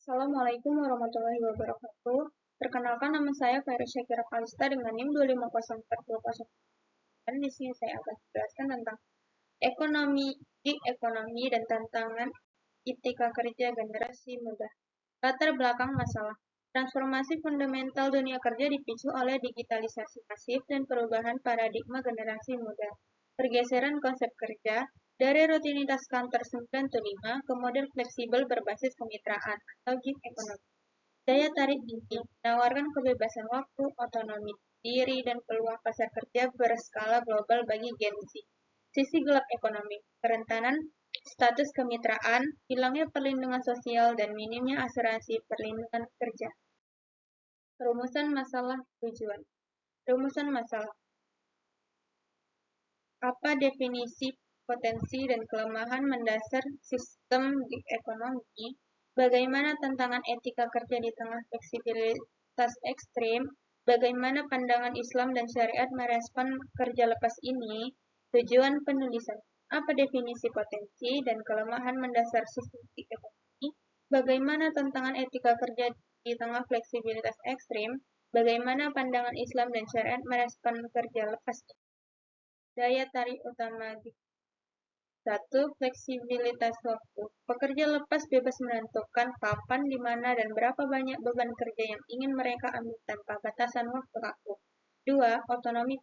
Assalamualaikum warahmatullahi wabarakatuh. Perkenalkan, nama saya Fairy Syakira Kalista dengan NIM 2504000. Dan di sini saya akan menjelaskan tentang ekonomi dan tantangan etika kerja generasi muda. Latar belakang masalah. Transformasi fundamental dunia kerja dipicu oleh digitalisasi masif dan perubahan paradigma generasi muda. Pergeseran konsep kerja dari rutinitas kantor 9 to 5 ke model fleksibel berbasis kemitraan atau gig economy. Daya tarik tinggi, menawarkan kebebasan waktu, otonomi diri, dan peluang pasar kerja berskala global bagi Gen Z. Sisi gelap ekonomi, kerentanan status kemitraan, hilangnya perlindungan sosial, dan minimnya asuransi perlindungan kerja. Rumusan masalah tujuan. Rumusan masalah. Apa definisi potensi dan kelemahan mendasar sistem gig ekonomi? Bagaimana tantangan etika kerja di tengah fleksibilitas ekstrim? Bagaimana pandangan Islam dan syariat merespon kerja lepas ini? Tujuan penulisan. Apa definisi potensi dan kelemahan mendasar sistem gig ekonomi? Bagaimana tantangan etika kerja di tengah fleksibilitas ekstrim? Bagaimana pandangan Islam dan syariat merespon kerja lepas ini? Daya tarik utama gig. 1. Fleksibilitas waktu. Pekerja lepas bebas menentukan kapan, di mana, dan berapa banyak beban kerja yang ingin mereka ambil tanpa batasan waktu kaku. 2. Otonomi.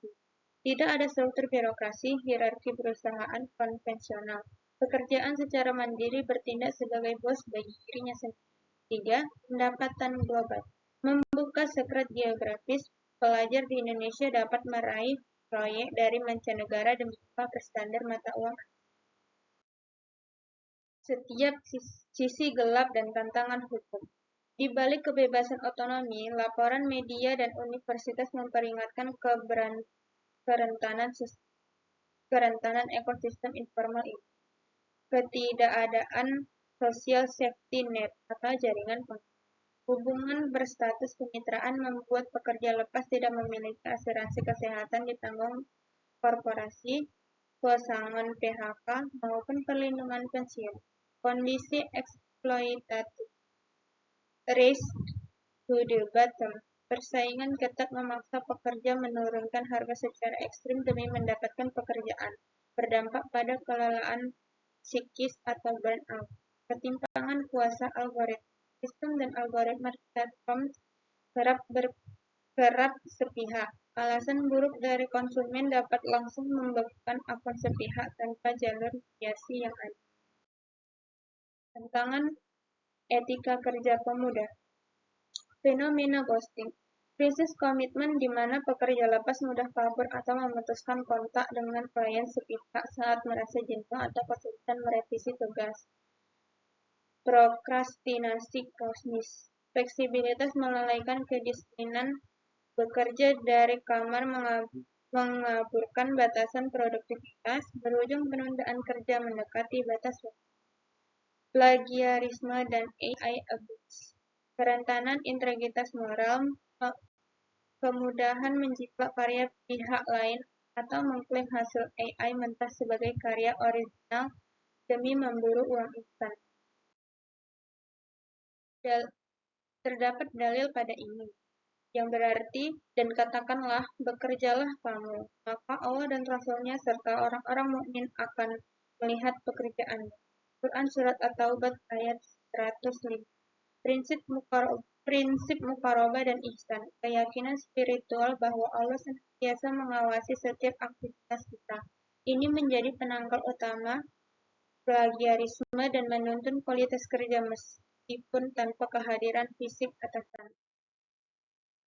Tidak ada struktur birokrasi, hierarki perusahaan konvensional. Pekerjaan secara mandiri bertindak sebagai bos bagi dirinya sendiri. 3. Pendapatan global. Membuka sekret geografis, pelajar di Indonesia dapat meraih proyek dari mancanegara demi standar mata uang. Setiap sisi gelap dan tantangan hukum. Di balik kebebasan otonomi, laporan media dan universitas memperingatkan kerentanan ekosistem informal ini. Ketidakadaan social safety net atau jaringan hubungan berstatus kemitraan membuat pekerja lepas tidak memiliki asuransi kesehatan ditanggung korporasi, pesangon PHK, maupun perlindungan pensiun. Kondisi eksploitatif. Race to the bottom. Persaingan ketat memaksa pekerja menurunkan harga secara ekstrim demi mendapatkan pekerjaan, berdampak pada kelelahan psikis atau burnout. Ketimpangan kuasa algoritma. Sistem dan algoritma platform kerap sepihak. Alasan buruk dari konsumen dapat langsung membekukan akun sepihak tanpa jalur mediasi yang ada. Tantangan etika kerja pemuda. Fenomena ghosting. Krisis komitmen di mana pekerja lepas mudah kabur atau memutuskan kontak dengan klien sepihak saat merasa jenuh atau kesulitan merevisi tugas. Prokrastinasi kosmis. Fleksibilitas melalaikan kedisiplinan bekerja dari kamar mengaburkan batasan produktivitas, berujung penundaan kerja mendekati batas waktu. Plagiarisme dan AI abuse. Kerentanan integritas moral, kemudahan menjiplak karya pihak lain atau mengklaim hasil AI mentah sebagai karya original demi memburu uang instan. Terdapat dalil pada ini, yang berarti, dan katakanlah, bekerjalah kamu, maka Allah dan Rasul-Nya serta orang-orang mukmin akan melihat pekerjaanmu. Quran Surat At-Taubah ayat 105. Prinsip mukarabah dan ihsan, keyakinan spiritual bahwa Allah senantiasa mengawasi setiap aktivitas kita. Ini menjadi penangkal utama plagiarisme dan menuntun kualitas kerja meskipun tanpa kehadiran fisik atasan.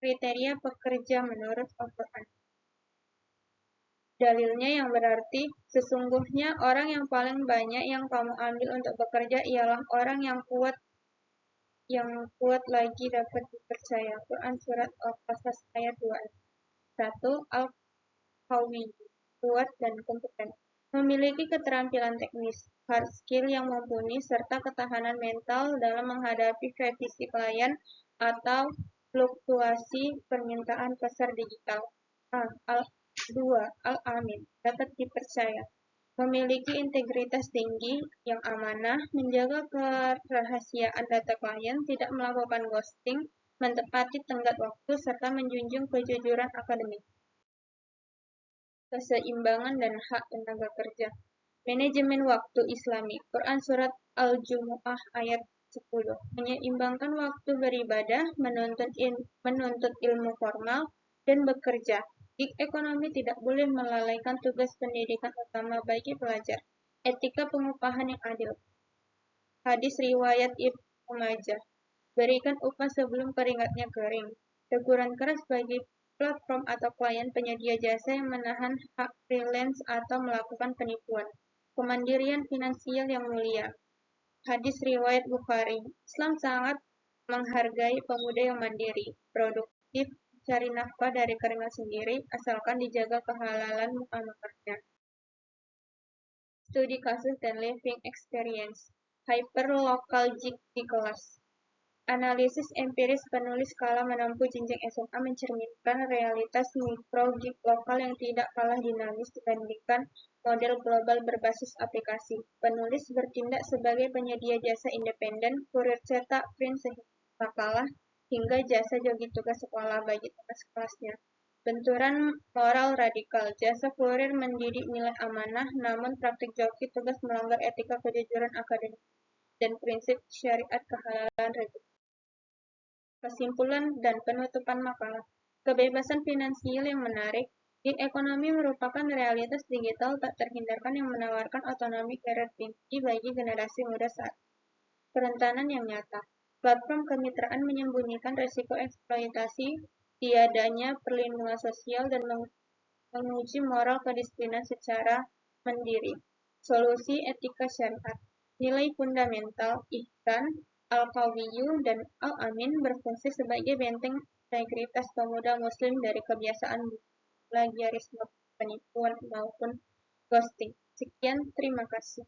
Kriteria pekerja menurut Al-Quran. Dalilnya yang berarti, sesungguhnya orang yang paling banyak yang kamu ambil untuk bekerja ialah orang yang kuat lagi dapat dipercaya. Quran Surat Al-Qasas ayat 2. 1. Al-Qawi, kuat dan kompeten. Memiliki keterampilan teknis, hard skill yang mumpuni, serta ketahanan mental dalam menghadapi revisi klien atau fluktuasi permintaan pasar digital. 2. Al-Amin, dapat dipercaya. memiliki integritas tinggi, yang amanah, menjaga kerahasiaan data klien, tidak melakukan ghosting, mentepati tenggat waktu, serta menjunjung kejujuran akademik, keseimbangan, dan hak tenaga kerja. Manajemen waktu Islami, Quran Surat Al-Jumu'ah ayat 10, menyeimbangkan waktu beribadah, menuntut ilmu formal, dan bekerja. Gig ekonomi tidak boleh melalaikan tugas pendidikan utama bagi pelajar. Etika pengupahan yang adil. Hadis riwayat Ibnu Majah. Berikan upah sebelum keringatnya kering. Teguran keras bagi platform atau klien penyedia jasa yang menahan hak freelance atau melakukan penipuan. Kemandirian finansial yang mulia. Hadis riwayat Bukhari. Islam sangat menghargai pemuda yang mandiri, produktif, cari nafkah dari keringat sendiri, asalkan dijaga kehalalan muamalahnya. Studi kasus dan living experience. Hyperlocal di kelas. Analisis empiris penulis kala menempuh jenjang SMA mencerminkan realitas mikro-gig lokal yang tidak kalah dinamis dibandingkan model global berbasis aplikasi. Penulis bertindak sebagai penyedia jasa independen, kurir cetak, print sehingga kalah, hingga jasa jogi tugas sekolah bagi tugas kelasnya. Benturan moral radikal, jasa kurir mendidik nilai amanah, namun praktik joki tugas melanggar etika kejujuran akademik dan prinsip syariat kehalalan rezeki. Kesimpulan dan penutupan makalah. Kebebasan finansial yang menarik. Gig ekonomi merupakan realitas digital tak terhindarkan yang menawarkan otonomi karir tinggi bagi generasi muda saat ini. Kerentanan yang nyata. Platform kemitraan menyembunyikan risiko eksploitasi, tiadanya perlindungan sosial, dan menguji moral kedisiplinan secara mandiri. Solusi etika syariat. Nilai fundamental, ihsan, al-qawiyyu, dan al-amin berfungsi sebagai benteng integritas pemuda muslim dari kebiasaan plagiarisme, penipuan, maupun ghosting. Sekian, terima kasih.